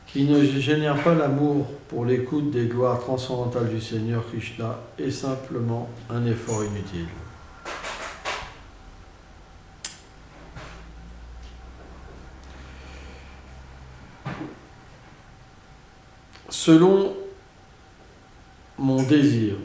qui ne génère pas l'amour pour l'écoute des gloires transcendantales du Seigneur Krishna est simplement un effort inutile. Selon mon désir,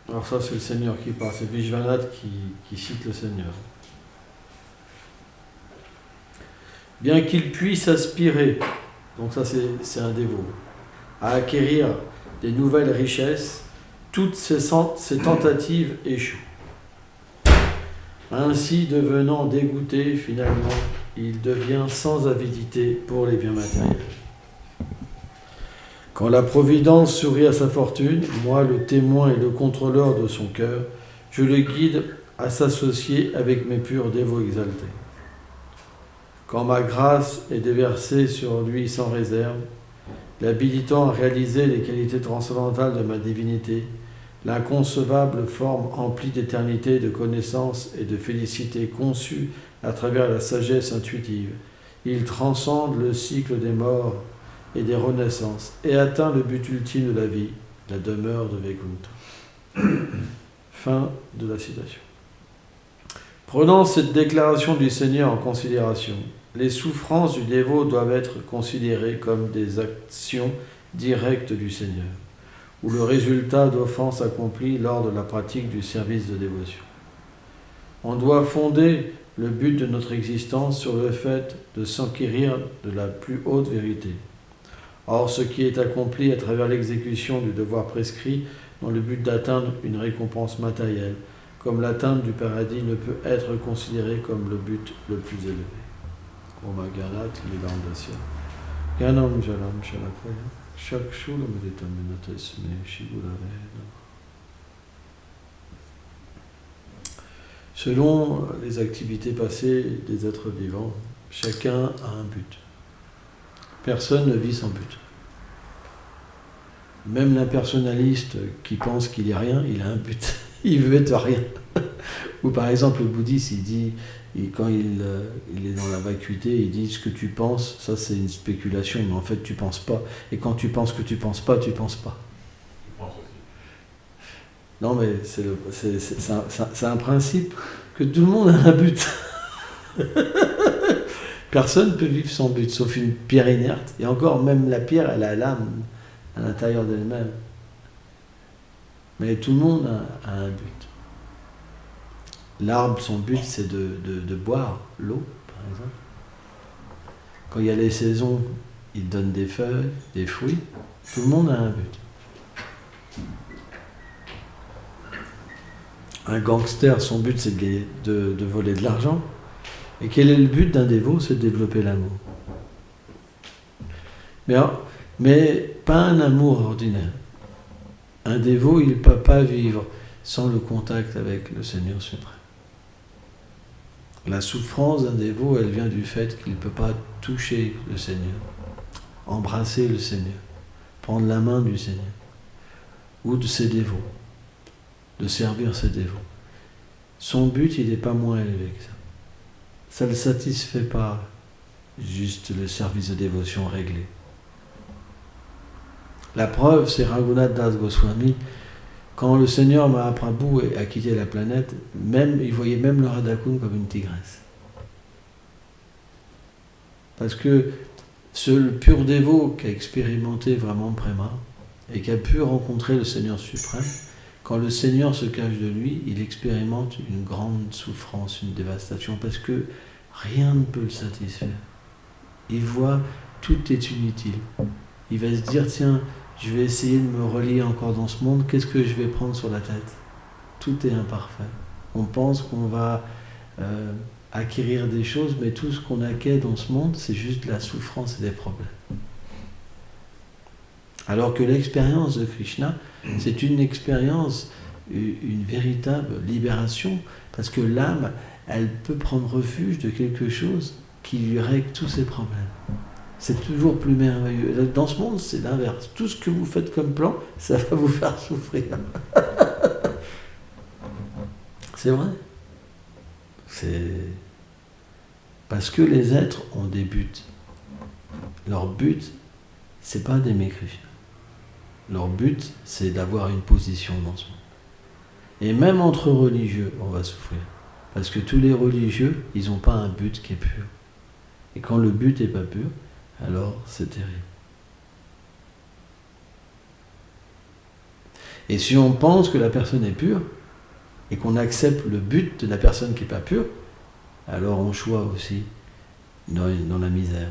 alors ça c'est le Seigneur qui parle, c'est Vishwanath qui cite le Seigneur. Bien qu'il puisse aspirer, donc ça c'est un dévot, à acquérir des nouvelles richesses, toutes ces tentatives échouent. Ainsi devenant dégoûté, finalement, il devient sans avidité pour les biens matériels. Quand la Providence sourit à sa fortune, moi, le témoin et le contrôleur de son cœur, je le guide à s'associer avec mes purs dévots exaltés. Quand ma grâce est déversée sur lui sans réserve, l'habilitant à réaliser les qualités transcendantales de ma divinité, l'inconcevable forme emplie d'éternité, de connaissance et de félicité conçue à travers la sagesse intuitive, il transcende le cycle des morts et des renaissances, et atteint le but ultime de la vie, la demeure de Vaikuntha. Fin de la citation. Prenant cette déclaration du Seigneur en considération, les souffrances du dévot doivent être considérées comme des actions directes du Seigneur, ou le résultat d'offenses accomplies lors de la pratique du service de dévotion. On doit fonder le but de notre existence sur le fait de s'enquérir de la plus haute vérité. Or, ce qui est accompli à travers l'exécution du devoir prescrit dans le but d'atteindre une récompense matérielle, comme l'atteinte du paradis, ne peut être considéré comme le but le plus élevé. Om Ganat, Lidandasya. Ganam Jalam Shalapaya. Shakshulam Meditaminatesme Shigurave. Selon les activités passées des êtres vivants, chacun a un but. Personne ne vit sans but. Même l'impersonnaliste qui pense qu'il n'est rien, il a un but. Il veut être rien. Ou par exemple, le bouddhiste, il dit, quand il est dans la vacuité, il dit ce que tu penses, ça c'est une spéculation, mais en fait tu ne penses pas. Et quand tu penses que tu ne penses pas, tu ne penses pas. Je pense aussi. Non, mais c'est un principe que tout le monde a un but. Personne ne peut vivre sans but, sauf une pierre inerte. Et encore, même la pierre, elle a l'âme à l'intérieur d'elle-même. Mais tout le monde a un but. L'arbre, son but, c'est de boire l'eau, par exemple. Quand il y a les saisons, il donne des feuilles, des fruits. Tout le monde a un but. Un gangster, son but, c'est de voler de l'argent. Et quel est le but d'un dévot? C'est de développer l'amour. Mais pas un amour ordinaire. Un dévot, il ne peut pas vivre sans le contact avec le Seigneur suprême. La souffrance d'un dévot, elle vient du fait qu'il ne peut pas toucher le Seigneur, embrasser le Seigneur, prendre la main du Seigneur, ou de ses dévots, de servir ses dévots. Son but, il n'est pas moins élevé que ça. Ça ne le satisfait pas, juste le service de dévotion réglé. La preuve, c'est Raghunath Das Goswami. Quand le Seigneur Mahaprabhu a quitté la planète, il voyait même le Radha-Kund comme une tigresse. Parce que le pur dévot qui a expérimenté vraiment Prema et qui a pu rencontrer le Seigneur suprême, quand le Seigneur se cache de lui, il expérimente une grande souffrance, une dévastation, parce que rien ne peut le satisfaire. Il voit tout est inutile. Il va se dire, tiens, je vais essayer de me relier encore dans ce monde, qu'est-ce que je vais prendre sur la tête? Tout est imparfait. On pense qu'on va acquérir des choses, mais tout ce qu'on acquiert dans ce monde, c'est juste de la souffrance et des problèmes. Alors que l'expérience de Krishna, c'est une expérience, une véritable libération, parce que l'âme, elle peut prendre refuge de quelque chose qui lui règle tous ses problèmes. C'est toujours plus merveilleux. Dans ce monde, c'est l'inverse. Tout ce que vous faites comme plan, ça va vous faire souffrir. C'est vrai. C'est parce que les êtres ont des buts. leur but, c'est pas d'aimer Krishna. Leur but, c'est d'avoir une position dans ce monde. Et même entre religieux, on va souffrir. Parce que tous les religieux, ils n'ont pas un but qui est pur. Et quand le but n'est pas pur, alors c'est terrible. Et si on pense que la personne est pure, et qu'on accepte le but de la personne qui n'est pas pure, alors on choisit aussi dans la misère.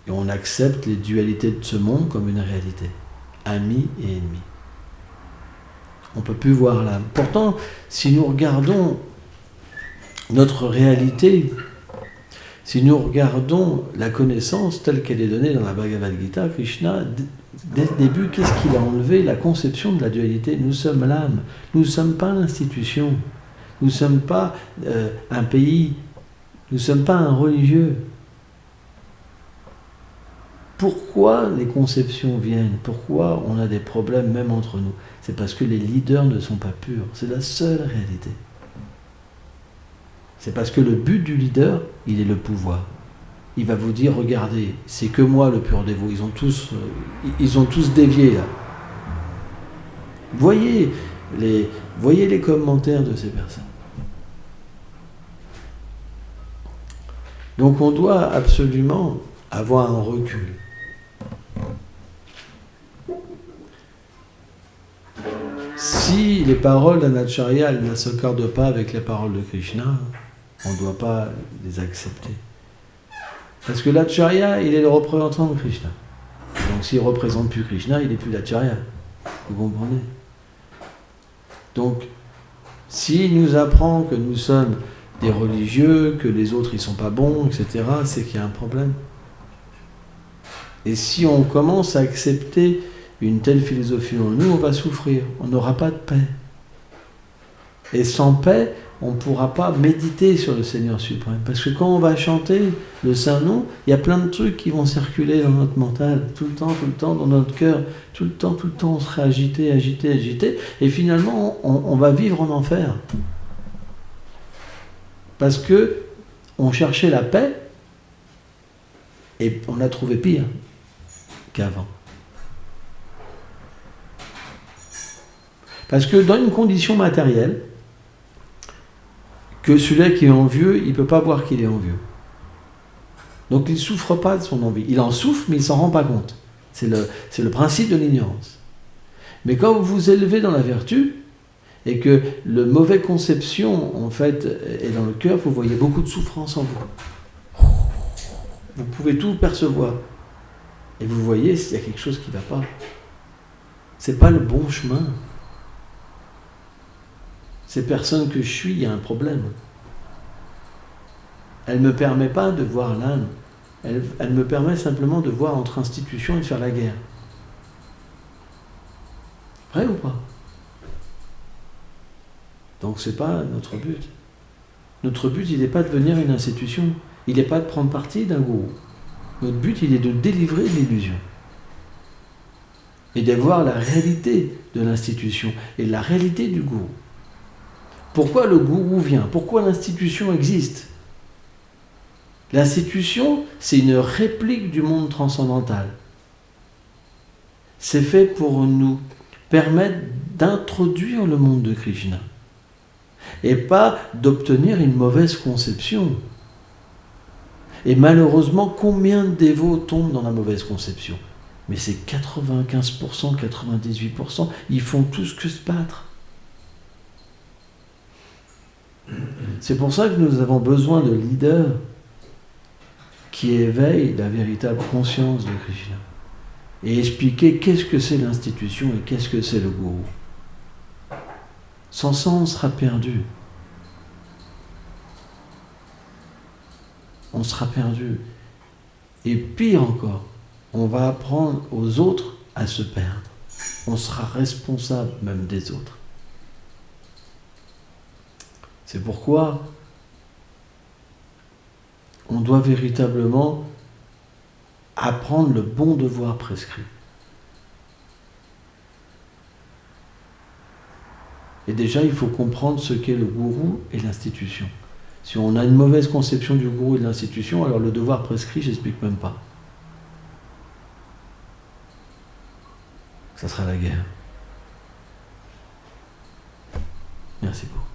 Et on accepte les dualités de ce monde comme une réalité. Amis et ennemis. On ne peut plus voir l'âme. Pourtant, si nous regardons notre réalité, si nous regardons la connaissance telle qu'elle est donnée dans la Bhagavad Gita, Krishna, dès le début, qu'est-ce qu'il a enlevé? La conception de la dualité. Nous sommes l'âme. Nous ne sommes pas l'institution. Nous ne sommes pas un pays. Nous ne sommes pas un religieux. Pourquoi les conceptions viennent? Pourquoi on a des problèmes même entre nous? C'est parce que les leaders ne sont pas purs. C'est la seule réalité. C'est parce que le but du leader, il est le pouvoir. Il va vous dire, regardez, c'est que moi le pur dévot. Ils ont tous dévié là. Voyez les commentaires de ces personnes. Donc on doit absolument avoir un recul. Si les paroles d'un acharya ne s'accordent pas avec les paroles de Krishna, on ne doit pas les accepter. Parce que l'acharya, il est le représentant de Krishna. Donc s'il ne représente plus Krishna, il n'est plus l'acharya. Vous comprenez? Donc, s'il nous apprend que nous sommes des religieux, que les autres ils sont pas bons, etc., c'est qu'il y a un problème. Et si on commence à accepter une telle philosophie en nous, on va souffrir, on n'aura pas de paix. Et sans paix, on ne pourra pas méditer sur le Seigneur suprême. Parce que quand on va chanter le Saint-Nom, il y a plein de trucs qui vont circuler dans notre mental, tout le temps, dans notre cœur, tout le temps, on sera agité, et finalement, on va vivre en enfer. Parce que on cherchait la paix, et on a trouvé pire qu'avant. Parce que dans une condition matérielle, que celui-là qui est envieux, il ne peut pas voir qu'il est envieux. Donc il ne souffre pas de son envie. Il en souffre, mais il ne s'en rend pas compte. C'est le principe de l'ignorance. Mais quand vous vous élevez dans la vertu, et que la mauvaise conception, en fait, est dans le cœur, vous voyez beaucoup de souffrance en vous. Vous pouvez tout percevoir. Et vous voyez s'il y a quelque chose qui ne va pas. Ce n'est pas le bon chemin. Ces personnes que je suis, il y a un problème. Elle ne me permet pas de voir l'âme. Elle me permet simplement de voir entre institutions et de faire la guerre. Vrai ou pas? Donc c'est pas notre but. Notre but, il n'est pas de devenir une institution. Il n'est pas de prendre parti d'un gourou. Notre but, il est de délivrer de l'illusion. Et de voir la réalité de l'institution et la réalité du gourou. Pourquoi le gourou vient? Pourquoi l'institution existe? L'institution, c'est une réplique du monde transcendantal. C'est fait pour nous permettre d'introduire le monde de Krishna. Et pas d'obtenir une mauvaise conception. Et malheureusement, combien de dévots tombent dans la mauvaise conception? Mais c'est 95%, 98%, ils font tous que se battre. C'est pour ça que nous avons besoin de leaders qui éveillent la véritable conscience de Krishna et expliquer qu'est-ce que c'est l'institution et qu'est-ce que c'est le gourou. Sans ça, on sera perdu. On sera perdu. Et pire encore, on va apprendre aux autres à se perdre. On sera responsable même des autres. C'est pourquoi on doit véritablement apprendre le bon devoir prescrit. Et déjà, il faut comprendre ce qu'est le gourou et l'institution. Si on a une mauvaise conception du gourou et de l'institution, alors le devoir prescrit, j'explique même pas. Ça sera la guerre. Merci beaucoup.